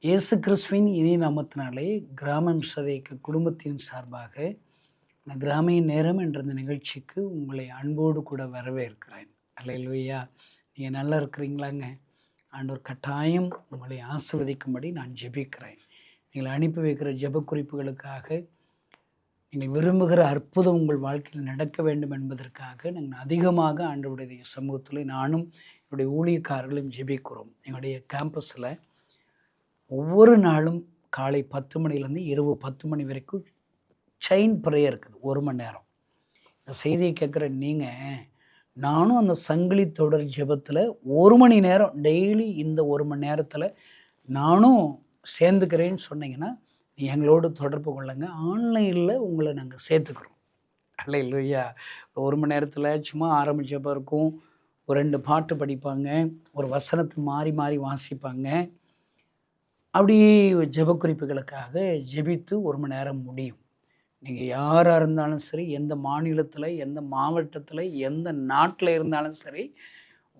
இயேசு கிறிஸ்துவின் இனிய நாமத்தினாலே கிராமம் சதைக்கு குடும்பத்தின் சார்பாக இந்த கிராமிய நேரம் என்ற இந்த நிகழ்ச்சிக்கு உங்களை அன்போடு கூட வரவேற்கிறேன். அல்லேலூயா! நீங்கள் நல்லா இருக்கிறீங்களாங்க? ஆண்டவர் கட்டாயம் உங்களை ஆசீர்வதிக்கும்படி நான் ஜெபிக்கிறேன். நீங்கள் அனுப்பி வைக்கிற ஜெப குறிப்புகளுக்காக, நீங்கள் விரும்புகிற அற்புதம் உங்கள் வாழ்க்கையில் நடக்க வேண்டும் என்பதற்காக நாங்கள் அதிகமாக ஆண்டவருடைய சமூகத்தில் நானும் என்னுடைய ஊழியக்காரர்களும் ஜெபிக்கிறோம். எங்களுடைய கேம்பஸில் ஒவ்வொரு நாளும் காலை 10 மணிலேருந்து இரவு 10 மணி வரைக்கும் செயின் ப்ரேயர் இருக்குது, 1 மணி நேரம். இந்த செய்தியை கேட்குற நீங்கள், நானும் அந்த சங்கிலி தொடர் ஜெபத்தில் 1 மணி நேரம் டெய்லி இந்த 1 மணி நேரத்தில் நானும் சேர்ந்துக்கிறேன்னு சொன்னீங்கன்னா, எங்களோடு தொடர்பு கொள்ளுங்க. ஆன்லைனில் உங்களை நாங்கள் சேர்த்துக்கிறோம். அல்லேலூயா! 1 மணி நேரத்தில் சும்மா ஆரம்ப ஜெபம் இருக்கும். ஒரு 2 பாட்டு படிப்பாங்க, ஒரு வசனத்தை மாறி மாறி வாசிப்பாங்க. அப்படியே ஜெப குறிப்புகளுக்காக ஜெபித்து 1 மணி நேரம் முடியும். நீங்கள் யாராக இருந்தாலும் சரி, எந்த மாநிலத்தில், எந்த மாவட்டத்தில், எந்த நாட்டில் இருந்தாலும் சரி,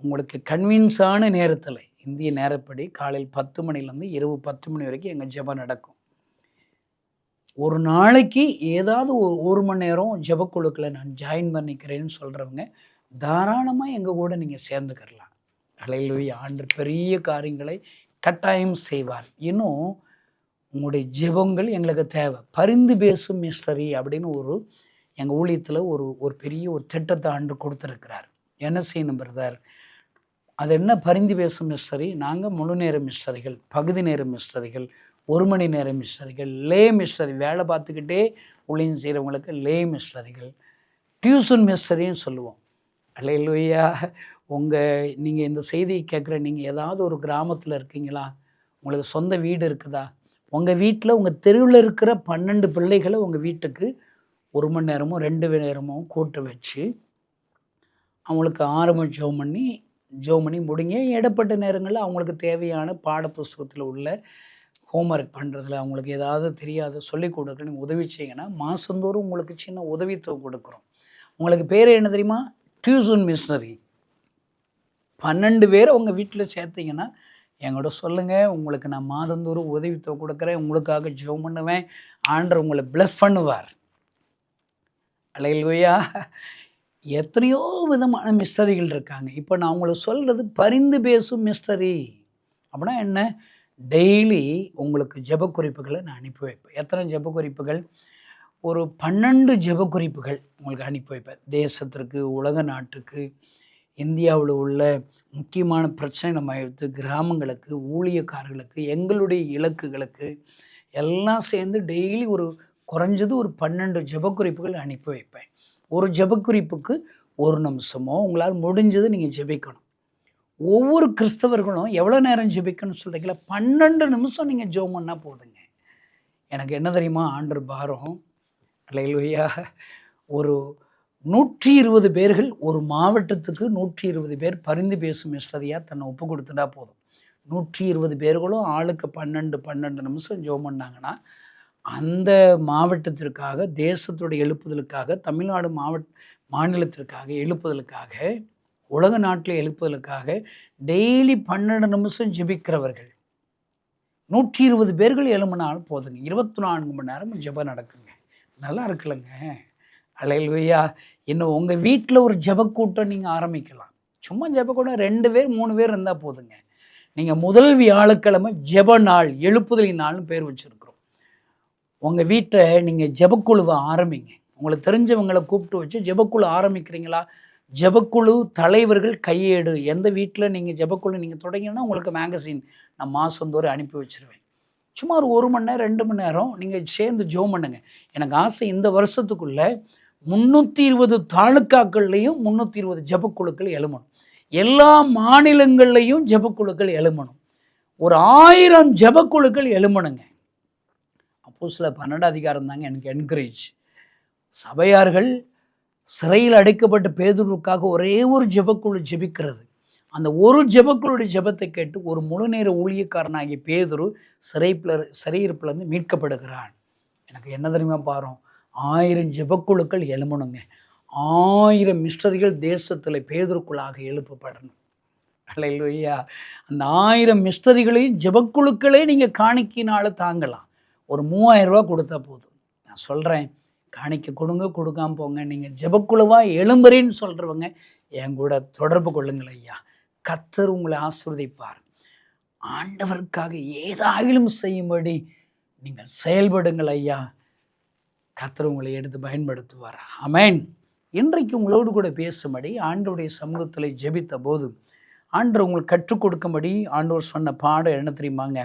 உங்களுக்கு கன்வீன்ஸான நேரத்தில் இந்திய நேரப்படி காலையில் 10 மணிலேருந்து இரவு 10 மணி வரைக்கும் எங்கள் ஜெபம் நடக்கும். ஒரு நாளைக்கு ஏதாவது ஒரு மணி நேரம் ஜெபக்குழுக்களை நான் ஜாயின் பண்ணிக்கிறேன்னு சொல்கிறவங்க தாராளமாக எங்கள் கூட நீங்கள் சேர்ந்துக்கிறலாம். அல்லேலூயா! ஆண்டவர் பெரிய காரியங்களை கட்டாயம் செய்வார். இன்னும் உங்களுடைய ஜெபங்கள் எங்களுக்கு தேவை. பரிந்து பேசும் மிஸ்டரி அப்படின்னு எங்கள் ஊழியத்தில் ஒரு பெரிய ஒரு திட்டத்தை ஆண்டு கொடுத்துருக்கிறார். என்ன செய்யணும் பிரதர்? அது என்ன பரிந்து பேசும் மிஸ்டரி? நாங்கள் முழு நேர மிஸ்டரிகள், பகுதி நேர மிஸ்டரிகள், 1 மணி நேர மிஸ்டரிகள், லே மிஸ்டரி, வேலை பார்த்துக்கிட்டே ஊழியம் செய்கிறவங்களுக்கு லே மிஸ்டரிகள், டியூஷன் மிஸ்டரின்னு சொல்லுவோம். அல்லேலூயா! நீங்கள் இந்த செய்தியை கேட்குற நீங்கள் ஏதாவது ஒரு கிராமத்தில் இருக்கீங்களா? உங்களுக்கு சொந்த வீடு இருக்குதா? உங்கள் வீட்டில் உங்கள் தெருவில் இருக்கிற 12 பிள்ளைகளை உங்கள் வீட்டுக்கு 1 மணி நேரமோ 2 மணி நேரமோ கூட்டு வச்சு அவங்களுக்கு 6 மணி ஜெபம் பண்ணி முடிங்க. இடைப்பட்ட நேரங்களில் அவங்களுக்கு தேவையான பாட புஸ்தகத்தில் உள்ள ஹோம்ஒர்க் பண்ணுறதுல அவங்களுக்கு ஏதாவது தெரியாத சொல்லிக் கொடுக்க நீங்கள் உதவி செய்யுங்கன்னா, மாதந்தோறும் உங்களுக்கு சின்ன உதவித்தொகை கொடுக்குறோம். உங்களுக்கு பேர் என்ன தெரியுமா? Tuition missionary. 12 பேரை உங்கள் வீட்டில் சேர்த்திங்கன்னா என்கிட்ட சொல்லுங்கள். உங்களுக்கு நான் மாதந்தோறும் உதவித்தொகை கொடுக்குறேன். உங்களுக்காக ஜெபம் பண்ணுவேன். ஆண்டவர் உங்களை பிளஸ் பண்ணுவார். அல்லேலூயா! எத்தனையோ விதமான மிஸ்டரிகள் இருக்காங்க. இப்போ நான் உங்களுக்கு சொல்கிறது பரிந்து பேசும் மிஸ்டரி. அப்படின்னா என்ன? டெய்லி உங்களுக்கு ஜெப குறிப்புகளை நான் அனுப்பி வைப்பேன். எத்தனை ஜெப குறிப்புகள்? ஒரு 12 ஜெப குறிப்புகள் உங்களுக்கு அனுப்பி வைப்பேன். தேசத்திற்கு, உலக நாட்டுக்கு, இந்தியாவில் உள்ள முக்கியமான பிரச்சனை மையத்து, கிராமங்களுக்கு, ஊழியக்காரர்களுக்கு, எங்களுடைய இலக்குகளுக்கு எல்லாம் சேர்ந்து டெய்லி குறைஞ்சது ஒரு 12 ஜெப குறிப்புகள் அனுப்பி வைப்பேன். ஒரு ஜெப குறிப்புக்கு 1 நிமிஷமோ உங்களால் முடிஞ்சது நீங்கள் ஜெபிக்கணும். ஒவ்வொரு கிறிஸ்தவர்களும் எவ்வளோ நேரம் ஜெபிக்கணும்னு சொல்கிறீங்களா? 12 நிமிஷம் நீங்கள் ஜெபம் பண்ணால் போதுங்க. எனக்கு என்ன தெரியுமா ஆண்டவர் பாரம்? அல்லேலூயா! ஒரு 120 பேர்கள், ஒரு மாவட்டத்துக்கு 120 பேர் பரிந்து பேசும் மிஸ்டரியாக தன்னை ஒப்பு கொடுத்துட்டா போதும். 120 பேர்களும் ஆளுக்கு 12 நிமிஷம் ஜெபம் பண்ணாங்கன்னா, அந்த மாவட்டத்திற்காக, தேசத்துடைய எழுப்புதலுக்காக, தமிழ்நாடு மாநிலத்திற்காக எழுப்புதலுக்காக, உலக நாட்டில் எழுப்புதலுக்காக டெய்லி 12 நிமிஷம் ஜெபிக்கிறவர்கள் 120 பேர்கள் எழும்பினாலும் போதுங்க. 24 மணி நேரம் ஜெபம் நடக்குங்க. நல்லா இருக்குல்லங்க? அல்லேலூயா! இன்னும் உங்கள் வீட்டில் ஒரு ஜெபக்கூட்டம் நீங்கள் ஆரம்பிக்கலாம். சும்மா ஜெபக்கூட்டம் 2 பேர் 3 பேர் இருந்தால் போதுங்க. நீங்கள் முதல் வியாழக்கிழமை ஜெப நாள், எழுப்புதலின் நாள்னு பேர் வச்சுருக்கிறோம். உங்கள் வீட்டை நீங்கள் ஜெபக்குழுவை ஆரம்பிங்க. உங்களுக்கு தெரிஞ்சவங்களை கூப்பிட்டு வச்சு ஜெபக்குழு ஆரம்பிக்கிறீங்களா? ஜெபக்குழு தலைவர்கள் கையேடு. எந்த வீட்டில் நீங்கள் ஜெபக்குழு நீங்கள் தொடங்கினா உங்களுக்கு மேகசின் நான் மாதந்தோறும் அனுப்பி வச்சுருவேன். சும்மா ஒரு 1 மணி நேரம் 2 மணி நேரம் நீங்கள் சேர்ந்து ஜெபம் பண்ணுங்க. எனக்கு ஆசை இந்த வருஷத்துக்குள்ளே 320 தாலுக்காக்கள்லேயும் 320 ஜெபக்குழுக்கள் எழுமணும். எல்லா மாநிலங்கள்லேயும் ஜெபக்குழுக்கள் எழுமணும். ஒரு 1000 ஜெபக்குழுக்கள் எழுமணுங்க. அப்போஸ்தலர் 12 அதிகாரம் தாங்க எனக்கு என்கரேஜ். சபையார்கள் சிறையில் அடைக்கப்பட்ட பேதுருவுக்காக ஒரே ஒரு ஜெபக்குழு ஜெபிக்கிறது. அந்த ஒரு ஜெபக்குழுடைய ஜெபத்தை கேட்டு ஒரு முழு நேர ஊழியக்காரனாகிய பேதுரு சிறையிருப்பிலிருந்து மீட்கப்படுகிறான். எனக்கு என்ன தெரியுமா பாரும்? 1000 ஜெபக்குழுக்கள் எழுமணுங்க. 1000 மிஸ்டரிகள் தேசத்தில் பேதுருக்குள்ளாக எழுப்பப்படணும். அல்லேலூயா. அந்த 1000 மிஸ்டரிகளையும் ஜெபக்குழுக்களே நீங்கள் காணிக்கையினால தாங்கலாம். ஒரு 3000 ரூபா கொடுத்தா போதும். நான் சொல்கிறேன், காணிக்கை கொடுங்க, கொடுக்காம போங்க. நீங்கள் ஜெபக்குழுவாக எழும்புறேன்னு சொல்கிறவங்க என் கூட தொடர்பு கொள்ளுங்கள் ஐயா. கர்த்தர் உங்களை ஆசீர்வதிப்பார். ஆண்டவருக்காக ஏதாயிலும் செய்யும்படி நீங்கள் செயல்படுங்கள் ஐயா. கர்த்தர் உங்களை எடுத்து பயன்படுத்துவார். ஆமென். இன்றைக்கு உங்களோடு கூட பேசும்படி ஆண்டவருடைய சமூகத்தில் ஜெபித்த போது ஆண்டவர் உங்களுக்கு கற்றுக் கொடுக்கும்படி ஆண்டவர் சொன்ன பாடம் என்ன தெரியுமாங்க?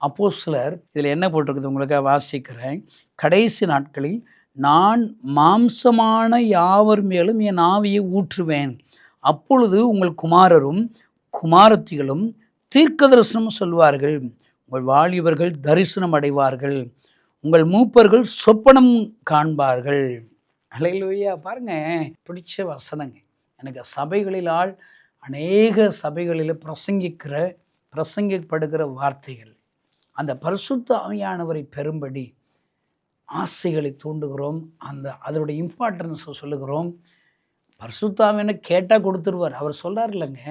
அப்போஸ்தலர் இதில் என்ன போட்டிருக்குது உங்களுக்காக வாசிக்கிறேன். கடைசி நாட்களில் நான் மாம்சமான யாவர் மேலும் என் ஆவியை ஊற்றுவேன். அப்பொழுது உங்கள் குமாரரும் குமாரத்திகளும் தீர்க்க தரிசனம் சொல்வார்கள். உங்கள் வாலிபர்கள் தரிசனம் அடைவார்கள். உங்கள் மூப்பர்கள் சொப்பனம் காண்பார்கள். அல்லேலூயா. பாருங்க, பிடிச்ச வசனங்க. எனக்கு சபைகளிலால் அநேக சபைகளில் பிரசங்கிக்கப்படுகிற வார்த்தைகள் அந்த பரிசுத்த ஆவியானவரை பெறும்படி ஆசைகளை தூண்டுகிறோம். அதனுடைய இம்பார்ட்டன்ஸை சொல்லுகிறோம். பரிசுத்த ஆவியான கேட்டால் கொடுத்துருவார். அவர் சொல்கிறார் இல்லைங்க,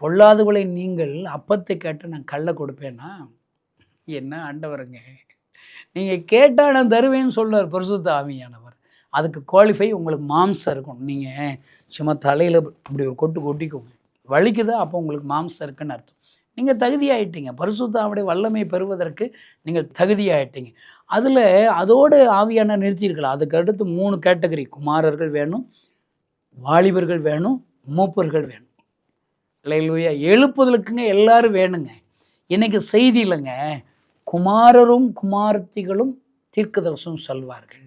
பொல்லாதவளை நீங்கள் அப்பத்தை கேட்டால் நான் கல்லை கொடுப்பேன்னா என்ன ஆண்டவருங்க, நீங்கள் கேட்டால் நான் தருவேன்னு சொல்கிறார் பரிசுத்த ஆவியானவர். அதுக்கு குவாலிஃபை உங்களுக்கு மாம்சம் இருக்கணும். நீங்கள் சும்மா தலையில் அப்படி ஒரு கொட்டிக்கோங்க, வலிக்குதா, அப்போ உங்களுக்கு மாம்சம் இருக்குன்னு அர்த்தம். நீங்கள் தகுதியாயிட்டீங்க. பரிசுத்த ஆவியுடைய வல்லமை பெறுவதற்கு நீங்கள் தகுதியாயிட்டீங்க. அதோடு ஆவியான நிறுத்தியிருக்கலாம். அதுக்கு அடுத்து 3 கேட்டகரி, குமாரர்கள் வேணும், வாலிபர்கள் வேணும், மூப்பர்கள் வேணும். அல்லேலூயா. எழுப்புதலுக்குங்க எல்லாரும் வேணுங்க. இன்றைக்கி செய்தி இல்லைங்க, குமாரரும் குமாரத்திகளும் தீர்க்கதரிசனம் சொல்வார்கள்.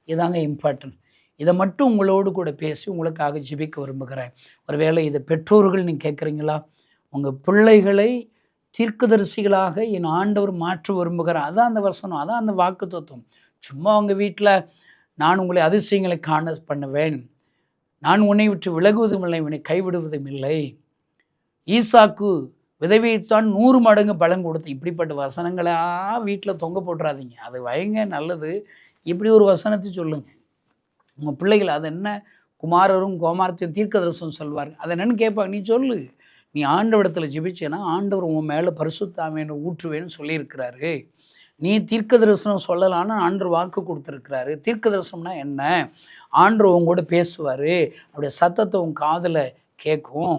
இதாங்க இம்பார்ட்டன்ட். இதை மட்டும் உங்களோடு கூட பேசி உங்களுக்காக ஜெபிக்க விரும்புகிறேன். ஒருவேளை இதை பெற்றோர்கள் நீங்கள் கேட்குறீங்களா? உங்கள் பிள்ளைகளை தீர்க்கதரிசிகளாக என் ஆண்டவர் மாற்ற விரும்புகிறார். அதான் அந்த வசனம், அதான் அந்த வாக்கு தத்துவம். சும்மா உங்கள் வீட்டில் நான் உங்களை அதிசயங்களை காண பண்ணுவேன், நான் உன்னை விட்டு விலகுவதும் இல்லை, உன்னை கைவிடுவதும் இல்லை, ஈசாக்கு விதவைத்தான் 100 மடங்கு பலன் கொடுத்து, இப்படிப்பட்ட வசனங்களாக வீட்டில் தொங்க போட்டுறாதீங்க. அது வைங்க, நல்லது. இப்படி ஒரு வசனத்தை சொல்லுங்கள் உங்கள் பிள்ளைகள். அது என்ன, குமாரரும் குமாரத்தையும் தீர்க்கதரிசனம் சொல்வார், அது என்னன்னு கேட்பாங்க. நீ சொல்லு, நீ ஆண்டவரிடத்தில் ஜெபிச்சேன்னா ஆண்டவர் உன் மேலே பரிசுத்த ஆவியை ஊற்றுவேன்னு சொல்லியிருக்கிறாரு. நீ தீர்க்க தரிசனம் சொல்லலான்னு ஆண்டவர் வாக்கு கொடுத்துருக்கிறாரு. தீர்க்க தரிசனம்னா என்ன? ஆண்டவர் உங்க கூட பேசுவார், அப்படியே சத்தத்தை உன் காதில் கேட்கும்.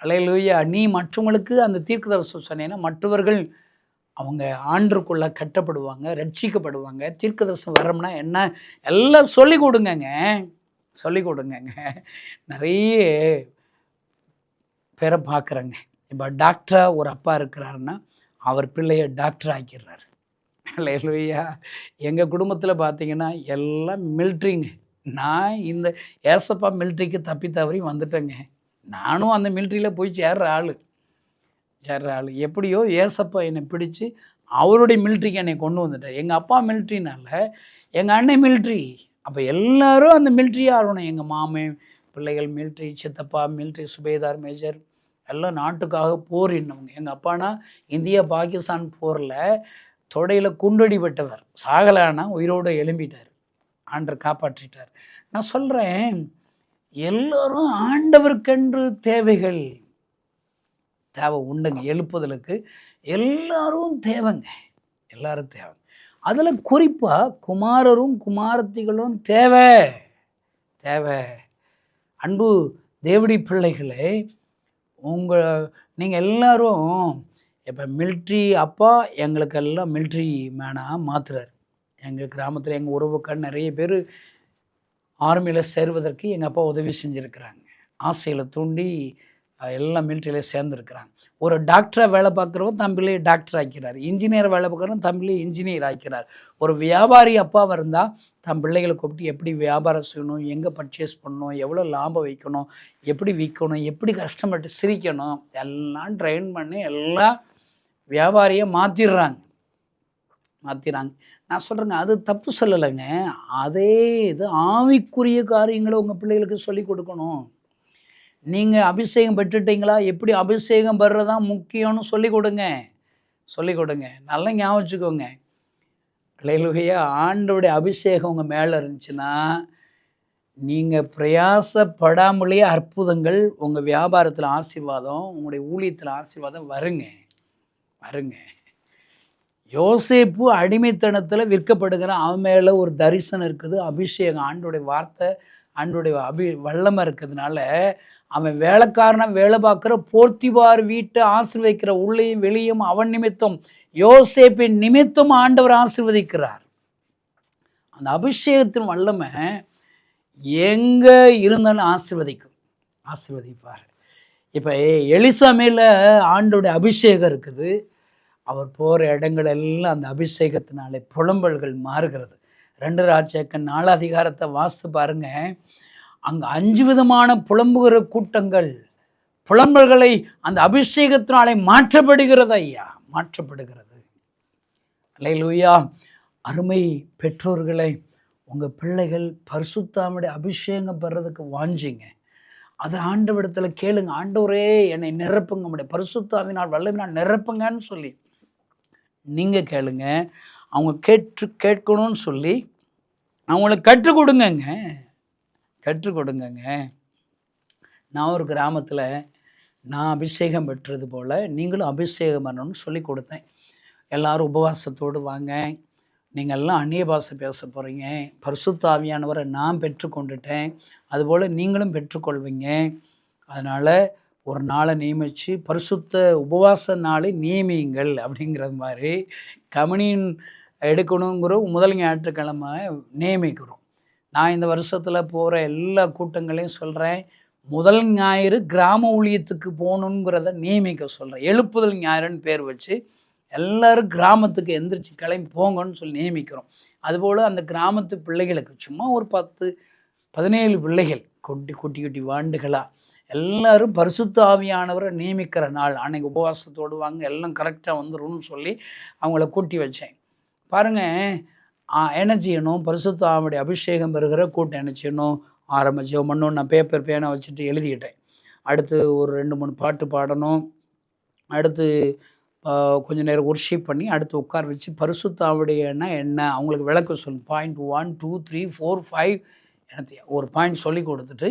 அல்லேலூயா. நீ மற்றவங்களுக்கு அந்த தீர்க்க தரிசனம் சொன்னேன்னா மற்றவர்கள் அவங்க ஆண்டருக்குள்ளே கட்டப்படுவாங்க, ரட்சிக்கப்படுவாங்க. தீர்க்க தரிசனம் வரம்னா என்ன எல்லாம் சொல்லி கொடுங்கங்க, சொல்லி கொடுங்கங்க. நிறைய பேரை பார்க்குறேங்க. இப்போ டாக்டராக ஒரு அப்பா இருக்கிறாருன்னா அவர் பிள்ளையை டாக்டர் ஆக்கிடுறாரு. அல்லேலூயா. எங்கள் குடும்பத்தில் பார்த்தீங்கன்னா எல்லாம் மிலிட்ரிங்க. நான் இந்த ஏசப்பா மிலிட்ரிக்கு தப்பி தவறி வந்துட்டேங்க. நானும் அந்த மிலிட்ரியில் போய் சேர்ற ஆள். எப்படியோ ஏசப்பா என்னை பிடிச்சி அவருடைய மிலிட்ரிக்கு என்னை கொண்டு வந்துட்டார். எங்கள் அப்பா மிலிட்ரினால எங்கள் அண்ணன் மிலிட்ரி, அப்போ எல்லோரும் அந்த மிலிட்ரியாக ஆகணும். எங்கள் மாமன் பிள்ளைகள் மிலிட்ரி, சித்தப்பா மிலிட்ரி, சுபேதார், மேஜர், எல்லாம் நாட்டுக்காக போரினவங்க. எங்கள் அப்பானா இந்தியா பாகிஸ்தான் போரில் தொடையில் குண்டடிப்பட்டவர், சாகலானா உயிரோடு எழும்பிட்டார், ஆண்டவர் காப்பாற்றிட்டார். நான் சொல்கிறேன், எல்லோரும் ஆண்டவருக்கென்று தேவைகள் தேவை உண்டுங்க. எழுப்புதலுக்கு எல்லாரும் தேவைங்க, எல்லாரும் தேவை. அதில் குறிப்பாக குமாரரும் குமாரத்திகளும் தேவை. அன்பு தேவடி பிள்ளைகளே, நீங்கள் எல்லாரும் இப்போ மிலிட்ரி அப்பா எங்களுக்கெல்லாம் மிலிட்ரி மேனாக மாற்றுறார். எங்கள் கிராமத்தில் எங்கள் உறவுக்கார் நிறைய பேர் ஆர்மியில் சேருவதற்கு எங்கள் அப்பா உதவி செஞ்சுருக்கிறாங்க. ஆசையில் தூண்டி எல்லாம் மிலிட்ரியில் சேர்ந்துருக்கிறாங்க. ஒரு டாக்டராக வேலை பார்க்குறவங்க தன் பிள்ளையை டாக்டர் ஆக்கிறார், இன்ஜினியர் வேலை பார்க்குறவங்க தன் பிள்ளையை இன்ஜினியர் ஆக்கிறார். ஒரு வியாபாரி அப்பாவாக இருந்தால் தன் பிள்ளைகளை கூப்பிட்டு எப்படி வியாபாரம் செய்யணும், எங்கே பர்ச்சேஸ் பண்ணணும், எவ்வளோ லாபம் வைக்கணும், எப்படி விற்கணும், எப்படி கஸ்டமர்கிட்ட சிரிக்கணும், எல்லாம் ட்ரெயின் பண்ணி எல்லாம் வியாபாரியை மாற்றிடுறாங்க. நான் சொல்கிறேங்க, அது தப்பு சொல்லலைங்க. அதே இது ஆவிக்குரிய காரியங்களை உங்கள் பிள்ளைகளுக்கு சொல்லிக் கொடுக்கணும். நீங்கள் அபிஷேகம் பெற்றுட்டீங்களா, எப்படி அபிஷேகம் பெறுறதான் முக்கியம்னு சொல்லிக் கொடுங்க. நல்லா ஞாபகம் நீங்கள் பிரயாசப்படாமலேயே அற்புதங்கள் உங்கள் வியாபாரத்தில் ஆசீர்வாதம், உங்களுடைய ஊழியத்தில் ஆசீர்வாதம் வருங்க. யோசேப்பு அடிமைத்தனத்தில் விற்கப்படுகிறான். அவன் மேலே ஒரு தரிசனம் இருக்குது, அபிஷேகம், ஆண்டோடைய வார்த்தை, ஆண்டோடைய வல்லமை இருக்கிறதுனால அவன் வேலைக்காரனாக வேலை பார்க்குற போர்த்திபார் வீட்டை ஆசீர்வதிக்கிற. உள்ளேயும் வெளியும் அவன் நிமித்தம், யோசேப்பின் நிமித்தம் ஆண்டவர் ஆசீர்வதிக்கிறார். அந்த அபிஷேகத்தின் வல்லமை எங்கே இருந்தாலும் ஆசீர்வதிப்பார். இப்போ எலிசா மேலே ஆண்டோடைய அபிஷேகம் இருக்குது. அவர் போகிற இடங்கள் எல்லாம் அந்த அபிஷேகத்தினாலே புலம்பல்கள் மாறுகிறது. 2 ராஜாக்கள் 4 அதிகாரத்தை வாசித்து பாருங்க. அங்கே 5 விதமான புலம்புகிற கூட்டங்கள், புலம்பல்களை அந்த அபிஷேகத்தினாலே மாற்றப்படுகிறது. மாற்றப்படுகிறது. அல்லேலூயா. அருமை பெற்றோர்களை, உங்கள் பிள்ளைகள் பரிசுத்தாவினுடைய அபிஷேகம் பெறதுக்கு வாஞ்சிங்க. அதை ஆண்டவரிடத்தில் கேளுங்க. ஆண்டவரே என்னை நிரப்புங்க, நம்முடைய பரிசுத்தாவினால் வல்லமையினால் நிரப்புங்கன்னு சொல்லி நீங்கள் கேளுங்க. அவங்க கேட்கணும்னு சொல்லி அவங்களுக்கு கற்றுக் கொடுங்கங்க. நான் ஒரு கிராமத்தில் நான் அபிஷேகம் பெற்றது போல் நீங்களும் அபிஷேகம் பண்ணணும்னு சொல்லி கொடுத்தேன். எல்லோரும் உபவாசத்தோடு வாங்க, நீங்கள் எல்லாம் அந்நிய பாஷை பேச போகிறீங்க. பரிசுத்த ஆவியானவரை நான் பெற்றுக்கொண்டுட்டேன், அதுபோல் நீங்களும் பெற்றுக்கொள்வீங்க. அதனால் ஒரு நாளை நியமித்து பரிசுத்த உபவாச நாளை நியமியுங்கள் அப்படிங்கிற மாதிரி கம்யூனியன் எடுக்கணுங்கிற முதல் ஞாயிற்றுக்கிழமை நியமிக்கிறோம். நான் இந்த வருஷத்தில் போகிற எல்லா கூட்டங்களையும் சொல்கிறேன், முதல் ஞாயிறு கிராம ஊழியத்துக்கு போகணுங்கிறத நியமிக்க சொல்கிறேன். எழுப்புதல் ஞாயிறுன்னு பேர் வச்சு எல்லோரும் கிராமத்துக்கு எந்திரிச்சு கிளம்பி போங்கன்னு சொல்லி நியமிக்கிறோம். அதுபோல் அந்த கிராமத்து பிள்ளைகளுக்கு சும்மா ஒரு 10-17 பிள்ளைகள் குட்டி வாண்டுகளாக எல்லோரும் பரிசுத்த ஆவியானவரை நியமிக்கிற நாள் அன்றைக்கி உபவாசத்தோடு வாங்க, எல்லாம் கரெக்டாக வந்துடும்னு சொல்லி அவங்கள கூட்டி வச்சேன். பாருங்கள், என்ன செய்யணும்? பரிசுத்த ஆவியுடைய அபிஷேகம் பெறுகிற கூட்டம் என்ன செய்யணும்? ஆரம்பிச்சோம் பண்ணணும். நான் பேனா வச்சுட்டு எழுதிக்கிட்டேன். அடுத்து ஒரு 2-3 பாட்டு பாடணும். அடுத்து கொஞ்சம் நேரம் ஒர்ஷிப் பண்ணி அடுத்து உட்கார வச்சு பரிசுத்த ஆவியுடையன்னா என்ன அவங்களுக்கு விளக்க சொல்லணும். பாயிண்ட் 1 2 3 4 5 எனக்கு ஒரு பாயிண்ட் சொல்லி கொடுத்துட்டு,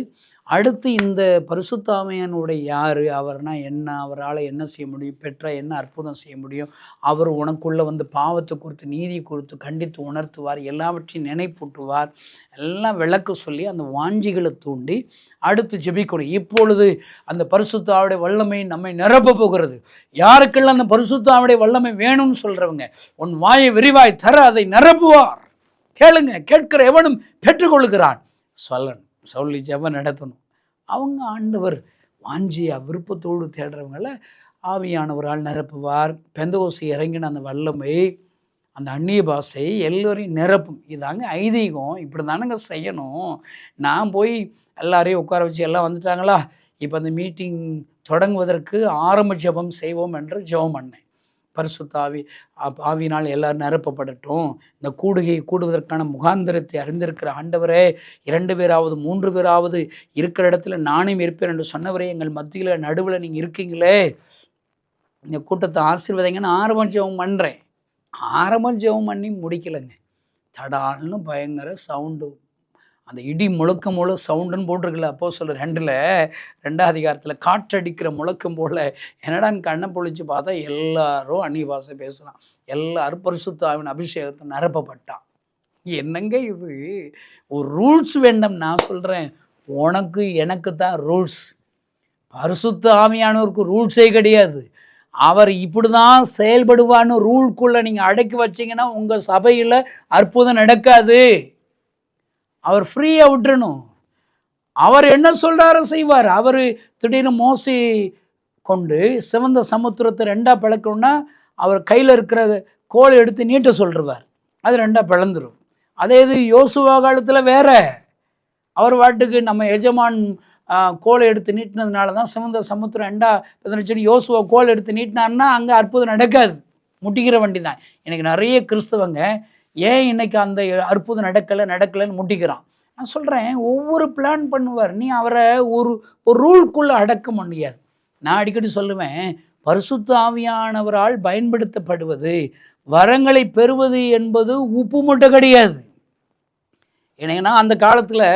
அடுத்து இந்த பரிசுத்த ஆவியானவருடைய யார், அவர்னா என்ன, அவரால் என்ன செய்ய முடியும், பெற்ற என்ன அற்புதம் செய்ய முடியும், அவர் உனக்குள்ளே வந்து பாவத்தை குறித்து நீதியை குறித்து கண்டித்து உணர்த்துவார், எல்லாவற்றையும் நினைப்பூட்டுவார், எல்லாம் விளக்க சொல்லி அந்த வாஞ்சிகளை தூண்டி அடுத்து ஜெபிக்கணும். இப்பொழுது அந்த பரிசுத்த ஆவியுடைய வல்லமை நம்மை நிரப்ப போகிறது. யாருக்கெல்லாம் அந்த பரிசுத்த ஆவியுடைய வல்லமை வேணும்னு சொல்கிறவங்க, உன் வாயை விரிவாய் தர அதை நிரப்புவார். கேளுங்க, கேட்கிற எவனும் பெற்றுக்கொள்கிறான். சொல்லி ஜெபம் நடத்தணும். அவங்க ஆண்டவர் வாஞ்சியா விருப்பத்தோடு தேடுறவங்கள ஆவியானவரால் நிரப்புவார். பெந்தகோஸ்து இறங்கின அந்த வல்லமை, அந்த அந்நிய பாஷை எல்லோரையும் நிரப்பும். இதாங்க ஐதீகம். இப்படி தானங்க செய்யணும். நான் போய் எல்லாரையும் உட்கார வச்சு எல்லாம் வந்துட்டாங்களா, இப்போ அந்த மீட்டிங் தொடங்குவதற்கு ஆரம்ப ஜெபம் செய்வோம் என்று ஜெபம் பண்ணேன். பரிசுத்த ஆவியினால் எல்லாரும் நிரப்பப்படட்டும். இந்த கூடுவதற்கான முகாந்திரத்தை அறிந்திருக்கிற ஆண்டவரே, 2 பேராவது 3 பேராவது இருக்கிற இடத்துல நானும் இருப்பேன் என்று சொன்னவரே, எங்கள் மத்தியில் நடுவில் நீங்கள் இருக்கீங்களே, இந்த கூட்டத்தை ஆசீர்வதிங்கன்னு ஆரம்பம் ஜெபம் பண்ணி முடிக்கலைங்க. தடால்னு பயங்கர சவுண்டு, அந்த இடி முழக்கம் போல் சவுண்டுன்னு போட்டிருக்குல்ல அப்போஸ்தலர் 2 அதிகாரத்தில், காற்றடிக்கிற முழக்கம் போல். என்னடான்னு கண்ணை பொழிச்சு பார்த்தா எல்லாரும் அந்நிய பாஷை பேசலாம். எல்லாரும் பரிசுத்த ஆவியின் அபிஷேகத்தை நிரப்பப்பட்டான். என்னங்க இது? ஒரு ரூல்ஸ் வேண்டாம். நான் சொல்கிறேன், உனக்கு எனக்கு தான் ரூல்ஸ். பரிசுத்த ஆவியானவருக்கு ரூல்ஸே கிடையாது. அவர் இப்படி தான் செயல்படுவான்னு ரூல்குள்ளே நீங்கள் அடக்கி வச்சிங்கன்னா உங்கள் சபையில் அற்புதம் நடக்காது. அவர் ஃப்ரீயாக விட்டுறணும். அவர் என்ன சொல்கிறாரோ செய்வார். அவர் திடீர்னு மோசே கொண்டு சிவந்த சமுத்திரத்தை 2 பிளக்கணும்னா அவர் கையில் இருக்கிற கோலை எடுத்து நீட்ட சொல்லிடுவார், அது 2 பிளந்துடும். அதே இது யோசுவா காலத்தில் வேற, அவர் வாட்டுக்கு நம்ம எஜமான் கோலை எடுத்து நீட்டினதுனால தான் சிவந்த சமுத்திரம் 2 பதினஞ்சு யோசுவா கோல் எடுத்து நீட்டினார்னா அங்கே அற்புதம் நடக்காது, முட்டிக்கிற வண்டி தான். எனக்கு நிறைய கிறிஸ்தவங்க ஏன் இன்னைக்கு அந்த அற்புதம் நடக்கலைன்னு முட்டிக்கிறான். நான் சொல்கிறேன், ஒவ்வொரு பிளான் பண்ணுவார். நீ அவரை ஒரு ரூல்குள்ளே அடக்க முடியாது. நான் அடிக்கடி சொல்லுவேன், பரிசுத்த ஆவியானவரால் பயன்படுத்தப்படுவது, வரங்களை பெறுவது என்பது உப்பு மூட்டை கிடையாது. ஏன்னா அந்த காலத்தில்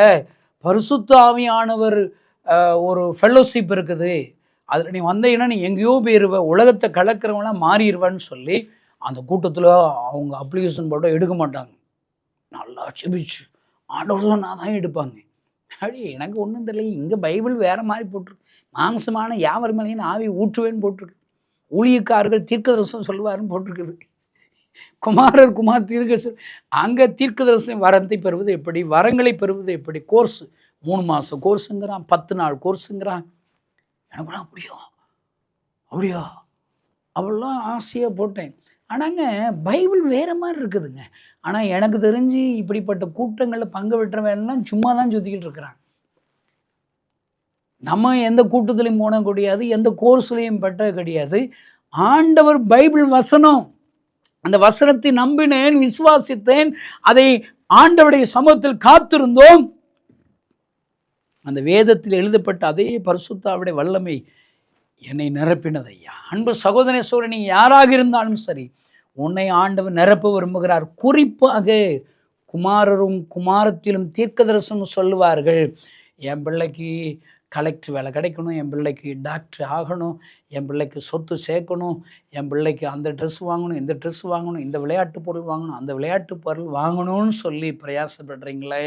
பரிசுத்த ஆவியானவர் ஒரு ஃபெல்லோஷிப் இருக்குது, அதில் நீ வந்தீங்கன்னா நீ எங்கேயோ போயிருவ, உலகத்தை கலக்கிறவங்களாம் மாறிடுவேன்னு சொல்லி அந்த கூட்டத்தில் அவங்க அப்ளிகேஷன் போட்டு எடுக்க மாட்டாங்க. நல்லா செபிச்சு ஆண்டவர் சொன்னால் தான் எடுப்பாங்க. அப்படி எனக்கு ஒன்றும் தெரியல. இங்கே பைபிள் வேறு மாதிரி போட்டிருக்கு. மாம்சமான யாவர் மேலேயும் ஆவி ஊற்றுவேன்னு போட்டிருக்கு. ஊழியக்காரர்கள் தீர்க்கதரிசனம் சொல்லுவாருன்னு போட்டிருக்குது. குமாரர் குமார் தீர்க்க அங்கே தீர்க்கதரிசன வரத்தை பெறுவது எப்படி, வரங்களை பெறுவது எப்படி, கோர்ஸ் 3 மாதம் கோர்ஸுங்கிறான், 10 நாள் கோர்ஸுங்கிறான். எனக்குலாம் அப்படியா அப்படிலாம் ஆசையாக போட்டேன். ஆனாங்க பைபிள் வேறு மாதிரி இருக்குதுங்க. ஆனால் எனக்கு தெரிஞ்சு இப்படிப்பட்ட கூட்டங்களில் பங்கு பெற்றவெல்லாம் சும்மா தான் சுற்றிக்கிட்டு இருக்கிறாங்க. நம்ம எந்த கூட்டத்திலையும் போன கிடையாது, எந்த கோர்ஸ்லையும் பெற்ற கிடையாது. ஆண்டவர் பைபிள் வசனம், அந்த வசனத்தை நம்பினேன், விசுவாசித்தேன், அதை ஆண்டவருடைய சமூகத்தில் காத்திருந்தோம். அந்த வேதத்தில் எழுதப்பட்ட அதே பரிசுத்தாவுடைய வல்லமை என்னை நிரப்பினது ஐயா. அன்பு சகோதரனே சோழ, நீ யாராக இருந்தாலும் சரி, உன்னை ஆண்டவர் நிரப்ப விரும்புகிறார். குறிப்பாக குமாரரும் குமாரத்திலும் தீர்க்கதரிசனம் சொல்லுவார்கள். என் பிள்ளைக்கு கலெக்டர் வேலை கிடைக்கணும், என் பிள்ளைக்கு டாக்டர் ஆகணும், என் பிள்ளைக்கு சொத்து சேர்க்கணும், என் பிள்ளைக்கு அந்த ட்ரெஸ் வாங்கணும், இந்த ட்ரெஸ் வாங்கணும், இந்த விளையாட்டு பொருள் வாங்கணும், அந்த விளையாட்டு பொருள் வாங்கணும்னு சொல்லி பிரயாசப்படுறீங்களே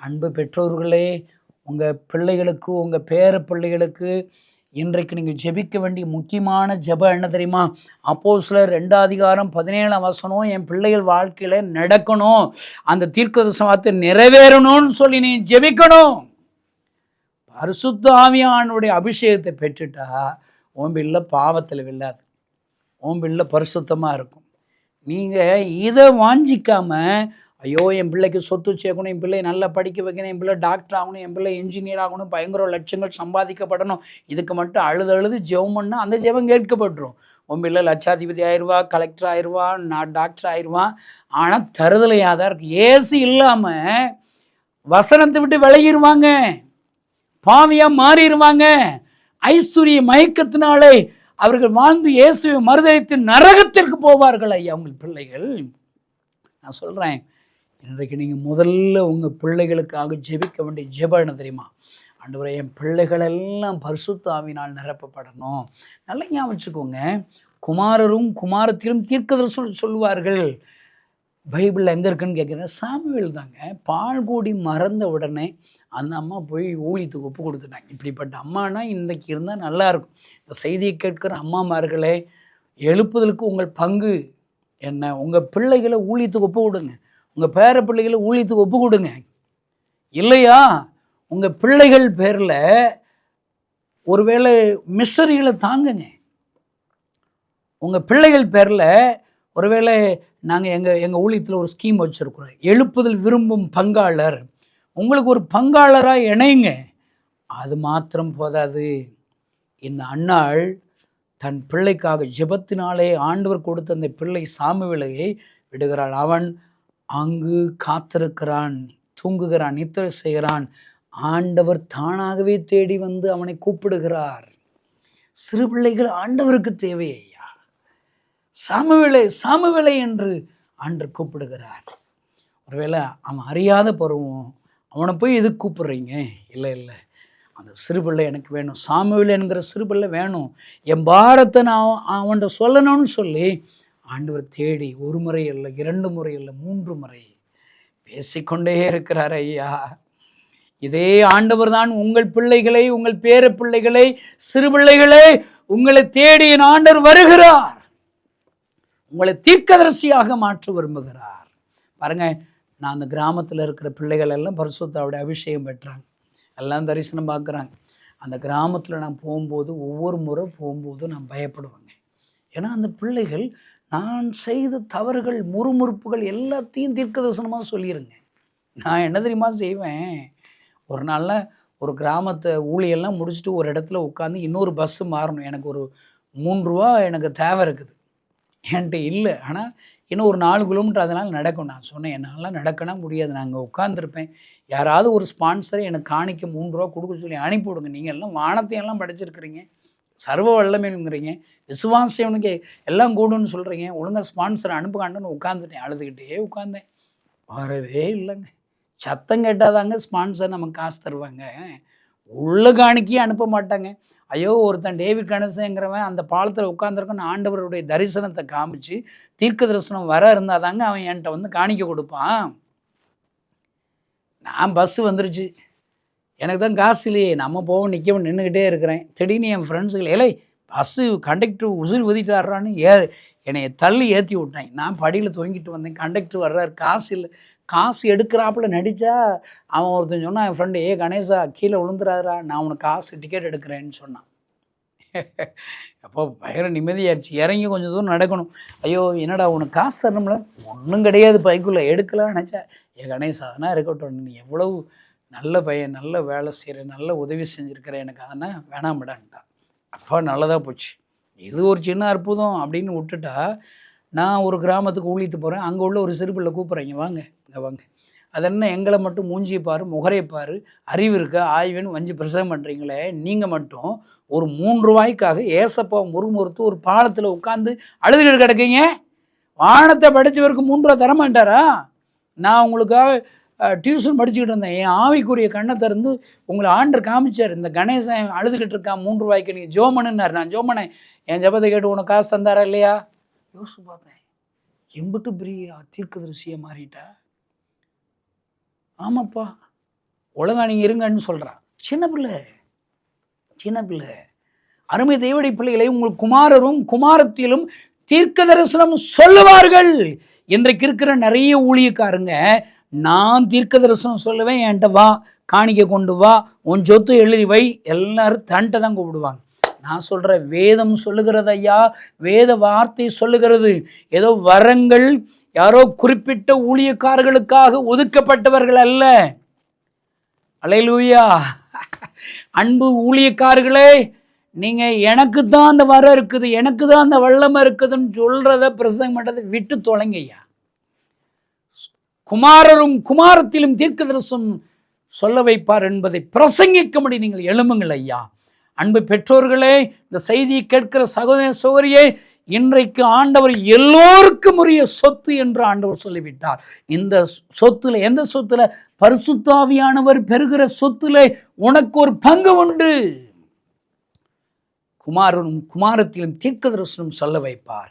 அன்பு பெற்றோர்களே, உங்கள் பிள்ளைகளுக்கு, உங்கள் பேர பிள்ளைகளுக்கு இன்றைக்கு நீங்கள் ஜெபிக்க வேண்டிய முக்கியமான ஜெபம் என்ன தெரியுமா? அப்போஸ்தலர் 2:17 என் பிள்ளைகள் வாழ்க்கையில் நடக்கணும், அந்த தீர்க்கதரிசன வார்த்தை நிறைவேறணும்னு சொல்லி நீ ஜெபிக்கணும். பரிசுத்த ஆவியானுடைய அபிஷேகத்தை பெற்றுட்டா உன் பிள்ளை பாவத்தில் விழாது, உன் பிள்ளை பரிசுத்தமாக இருக்கும். நீங்கள் இதை வாஞ்சிக்காமல், ஐயோ என் பிள்ளைக்கு சொத்து சேர்க்கணும், என் பிள்ளை நல்லா படிக்க வைக்கணும், என் பிள்ளை டாக்டர் ஆகணும், என் பிள்ளை இன்ஜினியர் ஆகணும், பயங்கர லட்சங்கள் சம்பாதிக்கப்படணும், இதுக்கு மட்டும் அழுது ஜெபம் பண்ணால் அந்த ஜெபம் கேட்கப்பட்டுரும். உன் பிள்ளை லட்சாதிபதி ஆயிடுவா, கலெக்டர் ஆயிடுவா, நான் டாக்டர் ஆயிடுவான். ஆனால் தருதலையாக தான் இருக்குது. ஏசு இல்லாமல் வசனத்தை விட்டு விலகிடுவாங்க, பாவியாக மாறிடுவாங்க. ஐஸ்வர்ய மயக்கத்தினாலே அவர்கள் வாழ்ந்து இயேசுவை மறுதலித்து நரகத்திற்கு போவார்கள் ஐயா உங்கள் பிள்ளைகள். நான் சொல்கிறேன், இன்றைக்கு நீங்கள் முதல்ல உங்கள் பிள்ளைகளுக்காக ஜெபிக்க வேண்டிய ஜெபம் என்ன தெரியுமா? ஆண்டவரே, என் பிள்ளைகள் எல்லாம் பரிசுத்த ஆவியினால் நிரப்பப்படணும். நல்லா ஞாபகம் வச்சுக்கோங்க, குமாரரும் குமாரத்திலும் தீர்க்கதரிசனம் சொல்லுவார்கள். பைபிளில் எங்கே இருக்குன்னு கேட்குறேன், சாமுவேல் தாங்க. பால் கூடி மறந்த உடனே அந்த அம்மா போய் ஊழியத்துக்கு ஒப்பு கொடுத்துட்டாங்க. இப்படிப்பட்ட அம்மானா இன்றைக்கி இருந்தால் நல்லாயிருக்கும். இந்த செய்தியை கேட்குற அம்மாமார்களே, எழுப்புதலுக்கு உங்கள் பங்கு என்ன? உங்கள் பிள்ளைகளை ஊழியத்துக்கு ஒப்பு கொடுங்க, உங்கள் பேர பிள்ளைகளை ஊழியத்துக்கு ஒப்பு கொடுங்க. இல்லையா, உங்கள் பிள்ளைகள் பேரில் ஒருவேளை மிஸ்டரிகளை தாங்குங்க. உங்கள் பிள்ளைகள் பேரில் ஒருவேளை நாங்கள் எங்கள் ஊழியத்தில் ஒரு ஸ்கீம் வச்சுருக்குறோம், எழுப்புதல் விரும்பும் பங்காளர். உங்களுக்கு ஒரு பங்காளராக இணைங்க. அது மாத்திரம் போதாது, இந்த அன்னாள் தன் பிள்ளைக்காக ஜெபத்தினாலே ஆண்டவர் கொடுத்த அந்த பிள்ளை சாமுவேலை விடுகிறாள். அவன் அங்கு காத்திருக்கிறான், தூங்குகிறான், நித்திரை செய்கிறான். ஆண்டவர் தானாகவே தேடி வந்து அவனை கூப்பிடுகிறார். சிறு பிள்ளைகள் ஆண்டவருக்கு தேவையா? சாமுவேலை என்று ஆண்டவர் கூப்பிடுகிறார். ஒருவேளை அவன் அறியாத பருவம், அவனை போய் எதுக்கு கூப்பிடுறீங்க? இல்லை, அந்த சிறுபிள்ளை எனக்கு வேணும், சாமுவேல் என்கிற சிறுபிள்ளை வேணும், என் பாரத்தை நான் அவன்கிட்ட சொல்லணும்னு சொல்லி ஆண்டவர் தேடி 1 முறை இல்லை, 2 முறை இல்லை, 3 முறை பேசிக்கொண்டே இருக்கிறார் ஐயா. இதே ஆண்டவர் தான் உங்கள் பிள்ளைகளை, உங்கள் பேர பிள்ளைகளை, சிறுபிள்ளைகளை உங்களை தேடி என் ஆண்டவர் வருகிறார். உங்களை தீர்க்கதரிசியாக மாற்ற விரும்புகிறார். பாருங்க, நான் அந்த கிராமத்தில் இருக்கிற பிள்ளைகள் எல்லாம் பரிசுத்தாவுடைய அபிஷேகம் பெற்றாங்க, எல்லாம் தரிசனம் பார்க்குறாங்க. அந்த கிராமத்தில் நான் போகும்போது, ஒவ்வொரு முறை போகும்போது நான் பயப்படுவேங்க. ஏன்னா அந்த பிள்ளைகள் நான் செய்த தவறுகள், முறுமுறுப்புகள் எல்லாத்தையும் தீர்க்கதரிசனமாக சொல்லிடுங்க. நான் என்ன தெரியுமா செய்வேன், ஒரு நாளில் ஒரு கிராமத்தை ஊழியெல்லாம் முடிச்சுட்டு ஒரு இடத்துல உட்காந்து இன்னொரு பஸ்ஸு மாறணும். எனக்கு ஒரு 3 ரூபா எனக்கு தேவை இருக்குது, என்கிட்ட இல்லை. ஆனால் இன்னும் ஒரு 4 கிலோமீட்டர் அதனால் நடக்கும். நான் சொன்னேன், என்னால் நடக்கனா முடியாது, நான் அங்கே உட்காந்துருப்பேன், யாராவது ஒரு ஸ்பான்சரை எனக்கு காணிக்க 3 ரூபா கொடுக்க சொல்லி அனுப்பிவிடுங்க. நீங்கள் எல்லாம் வானத்தையெல்லாம் படிச்சிருக்கிறீங்க, சர்வ வல்லமைங்கிறீங்க, விசுவாசவனுக்கு எல்லாம் கூடுன்னு சொல்கிறீங்க, ஒழுங்காக ஸ்பான்சரை அனுப்புகாண்டுன்னு உட்காந்துட்டேன். அழுதுகிட்டே உட்காந்தேன், வரவே இல்லைங்க. சத்தம் கேட்டாதாங்க ஸ்பான்சர் நமக்கு காசு தருவாங்க. உள்ள காணிக்கையே அனுப்ப மாட்டாங்க. ஐயோ, ஒருத்தன் டேவிட் கணேசங்கிறவன் அந்த பாலத்தில் உட்காந்துருக்கன்னு ஆண்டவருடைய தரிசனத்தை காமிச்சு தீர்க்க தரிசனம் வர இருந்தால் தாங்க அவன் என்கிட்ட வந்து காணிக்க கொடுப்பான். நான் பஸ்ஸு வந்துருச்சு, எனக்கு தான் காசு இல்லையே, நம்ம போக நிற்க நின்றுக்கிட்டே இருக்கிறேன். திடீர்னு என் ஃப்ரெண்ட்ஸுகள் ஏலே பஸ்ஸு கண்டக்டர் உசுறு ஊதிட்டாரான்னு என்னை தள்ளி ஏற்றி விட்டாங்க. நான் படியில் தொங்கிட்டு வந்தேன். கண்டக்டர் வர்றாரு, காசு இல்லை. காசு எடுக்கிறாப்புல நடித்தா அவன் ஒருத்தன் சொன்னான், என் ஃப்ரெண்டு, கணேசா கீழே விழுந்துடாதரா, நான் உனக்கு காசு டிக்கெட் எடுக்கிறேன்னு சொன்னான். அப்போ பயங்கர நிம்மதியாகிடுச்சு. இறங்கி கொஞ்சம் தூரம் நடக்கணும். ஐயோ என்னடா உனக்கு காசு தரணும்ல, ஒன்றும் கிடையாது பைக்குள்ளே, எடுக்கலாம் நினச்சா. கணேசா அதனால் இருக்கட்டும், நீ எவ்வளவு நல்ல பையன், நல்ல வேலை செய்கிற, நல்ல உதவி செஞ்சுருக்கிற, எனக்கு அதனால் வேணாமிடான்ட்டான். அப்போ நல்லதாக போச்சு, இது ஒரு சின்ன அற்புதம் அப்படின்னு விட்டுட்டா. நான் ஒரு கிராமத்துக்கு ஊழித்து போகிறேன், அங்கே உள்ள ஒரு சிறுபிள்ளை கூப்பிட்றேங்க, வாங்க இங்கே வாங்க. அது என்ன எங்களை மட்டும் மூஞ்சியை பாரு, முகரையை பாரு, அறிவு இருக்கா, ஆய்வுன்னு வஞ்சி பிரசவம் பண்ணுறீங்களே, நீங்கள் மட்டும் ஒரு 3 ரூபாய்க்காக ஏசப்பா முறுமுறுத்து ஒரு பாலத்தில் உட்காந்து அழுதுகிட்டு கிடக்கீங்க. வானத்தை படித்தவருக்கு 3 ரூபா தரமாட்டாரா? நான் உங்களுக்காக டியூஷன் படிச்சுக்கிட்டு இருந்தேன், என் ஆவிக்குரிய கண்ணை திறந்து உங்களை ஆண்டர் காமிச்சார். இந்த கணேசன் அழுதுகிட்டு இருக்கான், 3 ரூபாய்க்கு நீங்கள் ஜோமனுன்னார். நான் ஜோமனேன், என் ஜபத்தை கேட்டு உனக்கு காசு தந்தாரா இல்லையா? யோசிச்சு பார்த்தேன், எம்பிட்டு பிரியா தீர்க்கதரிசியை மாறிட்டா. ஆமாப்பா ஒழுங்கா நீங்கள் இருங்கன்னு சொல்கிறான். சின்ன பிள்ளை. அருமை தேவனுடைய பிள்ளைகளை, உங்கள் குமாரரும் குமாரத்திலும் தீர்க்க தரிசனம் சொல்லுவார்கள். இன்றைக்கு இருக்கிற நிறைய ஊழியக்காரங்க, நான் தீர்க்க தரிசனம் சொல்லுவேன், என்கிட்ட வா, காணிக்க கொண்டு வா, உன் சொத்து எழுதி வை, எல்லாரும் தன்ட்ட தான் கூப்பிடுவாங்க. நான் சொல்கிறேன், வேதம் சொல்லுகிறது ஐயா, வேத வார்த்தை சொல்லுகிறது. ஏதோ வரங்கள் யாரோ குறிப்பிட்ட ஊழியக்காரர்களுக்காக ஒதுக்கப்பட்டவர்கள் அல்ல. அல்லேலூயா. அன்பு ஊழியக்காரர்களே, நீங்கள் எனக்கு தான் அந்த வரம் இருக்குது, எனக்கு தான் அந்த வல்லமை இருக்குதுன்னு சொல்கிறத பிரசங்கம் பண்ணுறதை விட்டு தொலைங்க ஐயா. குமாரரும் குமாரத்திலும் தீர்க்க தரிசனம் சொல்ல வைப்பார் என்பதை பிரசங்கிக்கும்படி நீங்கள் எழும்புங்கள் ஐயா. அன்பு பெற்றோர்களே, இந்த செய்தியை கேட்கிற சகோதர சகோதரியே, இன்றைக்கு ஆண்டவர் எல்லோருக்கும் உரிய சொத்து என்று ஆண்டவர் சொல்லிவிட்டார். இந்த சொத்துல, எந்த சொத்துல? பரிசுத்த ஆவியானவர் பெறுகிற சொத்துல உனக்கு ஒரு பங்கு உண்டு. குமாரனும் குமாரத்திலும் தீர்க்க தரிசனம் சொல்ல வைப்பார்.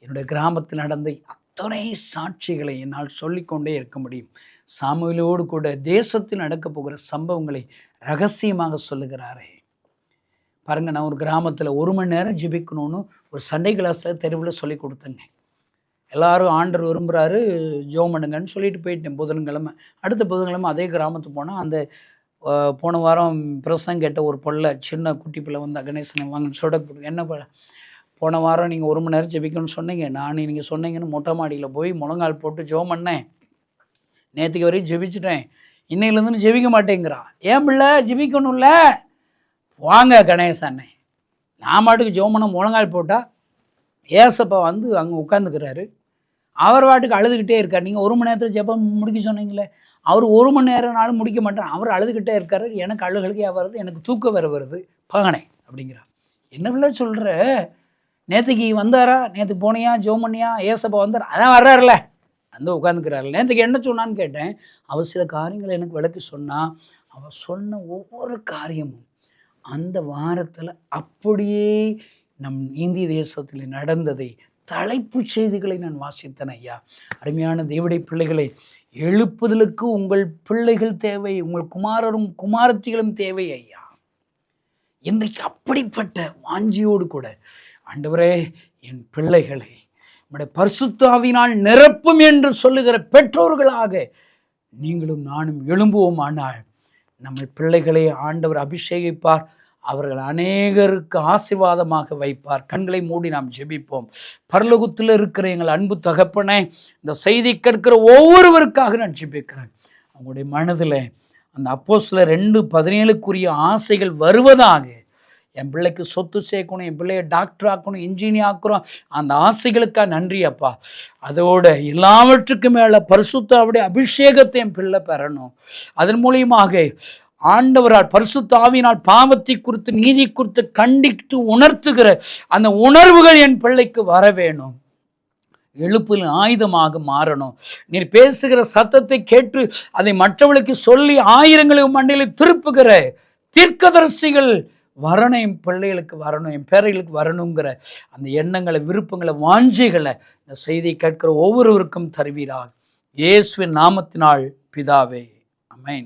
என்னுடைய கிராமத்தில் நடந்த அத்தனை சாட்சிகளை என்னால் சொல்லிக்கொண்டே இருக்க முடியும். சாமுவேலோடு கூட தேசத்தில் நடக்க போகிற சம்பவங்களை ரகசியமாக சொல்லுகிறாரே பாருங்க. நான் ஒரு கிராமத்தில் 1 மணி நேரம் ஜெபிக்கணும்னு ஒரு சண்டே கிளாஸில் தெருவில் சொல்லி கொடுத்தேங்க. எல்லாரும் ஆண்டர் விரும்புகிறாரு, ஜெபம் பண்ணுங்கன்னு சொல்லிட்டு போயிட்டேன். புதன்கிழமை, அடுத்த புதன்கிழமை அதே கிராமத்துக்கு போனால், அந்த போன வாரம் பிரசங்கம் கேட்ட ஒரு பிள்ளை, சின்ன குட்டி பிள்ளை வந்து, கணேசனை வாங்க சொடக்கு கொடுங்க, என்ன போன வாரம் நீங்கள் 1 மணி நேரம் ஜெபிக்கணும்னு சொன்னீங்க, நான் நீங்கள் சொன்னீங்கன்னு மொட்டை மாடியில் போய் முழங்கால் போட்டு ஜெபம் பண்ணேன். நேற்றுக்கு வரையும் ஜெபிச்சிட்டேன், இன்னையிலேருந்து ஜெபிக்க மாட்டேங்கிறான். ஏன் பிள்ளை ஜெபிக்கணும்ல? வாங்க கணேசண்ணே, நான் மாட்டுக்கு ஜெபம் முழங்கால் போட்டால் ஏசப்பா வந்து அங்கே உட்காந்துக்கிறாரு, அவர் வாட்டுக்கு அழுதுகிட்டே இருக்கார். நீங்கள் 1 மணி நேரத்தில் ஜெபம் முடிக்க சொன்னீங்களே, அவர் 1 மணி நேரம்னாலும் முடிக்க மாட்டார், அவர் அழுதுகிட்டே இருக்காரு. எனக்கு அழுகழுகையாக வருது, எனக்கு தூக்கம் வேறு வருது பகனே அப்படிங்கிறார். என்ன பிள்ளை சொல்கிற? நேற்றுக்கு வந்தாரா? நேற்று போனியா, ஜெபம் பண்ணியா? ஏசப்பா வந்தார், அதான் வர்றாருல, வந்து உட்காந்துக்கிறாரு. நேற்றுக்கு என்ன சொன்னான்னு கேட்டேன். அவர் சில காரியங்களை எனக்கு விளக்கி சொன்னால், அவர் சொன்ன ஒவ்வொரு காரியமும் அந்த வாரத்தில் அப்படியே நம் இந்திய தேசத்தில் நடந்ததை தலைப்பு செய்திகளை நான் வாசித்தேன் ஐயா. அருமையான தேவனுடைய பிள்ளைகளை, எழுப்புதலுக்கு உங்கள் பிள்ளைகள் தேவை, உங்கள் குமாரரும் குமாரத்திகளும் தேவை ஐயா. இன்றைக்கு அப்படிப்பட்ட வாஞ்சியோடு கூட, ஆண்டவரே என் பிள்ளைகளை நம்முடைய பரிசுத்த ஆவியினால் நிரப்பும் என்று சொல்லுகிற பெற்றோர்களாக நீங்களும் நானும் எழும்புவோமானால், நம்ம பிள்ளைகளை ஆண்டவர் அபிஷேகிப்பார், அவர்கள் அநேகருக்கு ஆசீர்வாதமாக வைப்பார். கண்களை மூடி நாம் ஜெபிப்போம். பரலோகத்தில் இருக்கிற எங்கள் அன்பு தகப்பனே, இந்த செய்தி கேட்கிற ஒவ்வொருவருக்காக நான் ஜெபிக்கிறேன். அவங்களுடைய மனதில் அந்த அப்போஸ்தலர் 2:17 ஆசைகள் வருவதாக. என் பிள்ளைக்கு சொத்து சேர்க்கணும், என் பிள்ளைய டாக்டர் ஆக்கணும், இன்ஜினியர் ஆக்கணும், அந்த ஆசைகளுக்காக நன்றி அப்பா. அதோட எல்லாவற்றுக்கும் மேலே பரிசுத்த ஆவியுடைய அபிஷேகத்தை என் பிள்ளை பெறணும். அதன் மூலியமாக ஆண்டவரால் பரிசுத்த ஆவியினால் பாவத்தை குறித்து, நீதி குறித்து கண்டித்து உணர்த்துகிற அந்த உணர்வுகள் என் பிள்ளைக்கு வர வேணும். எழுப்பின் ஆயுதமாக மாறணும். நீர் பேசுகிற சத்தத்தை கேட்டு அதை மற்றவர்களுக்கு சொல்லி ஆயிரங்களுக்கு மண்டையில் திருப்புகிற தீர்க்கதரிசிகள் வரணும், என் பிள்ளைகளுக்கு வரணும், என் பேரைகளுக்கு வரணுங்கிற அந்த எண்ணங்களை, விருப்பங்களை, வாஞ்சைகளை இந்த செய்தியை கேட்கிற ஒவ்வொருவருக்கும் தருவீராக. இயேசுவின் நாமத்தினால் பிதாவே, ஆமென்.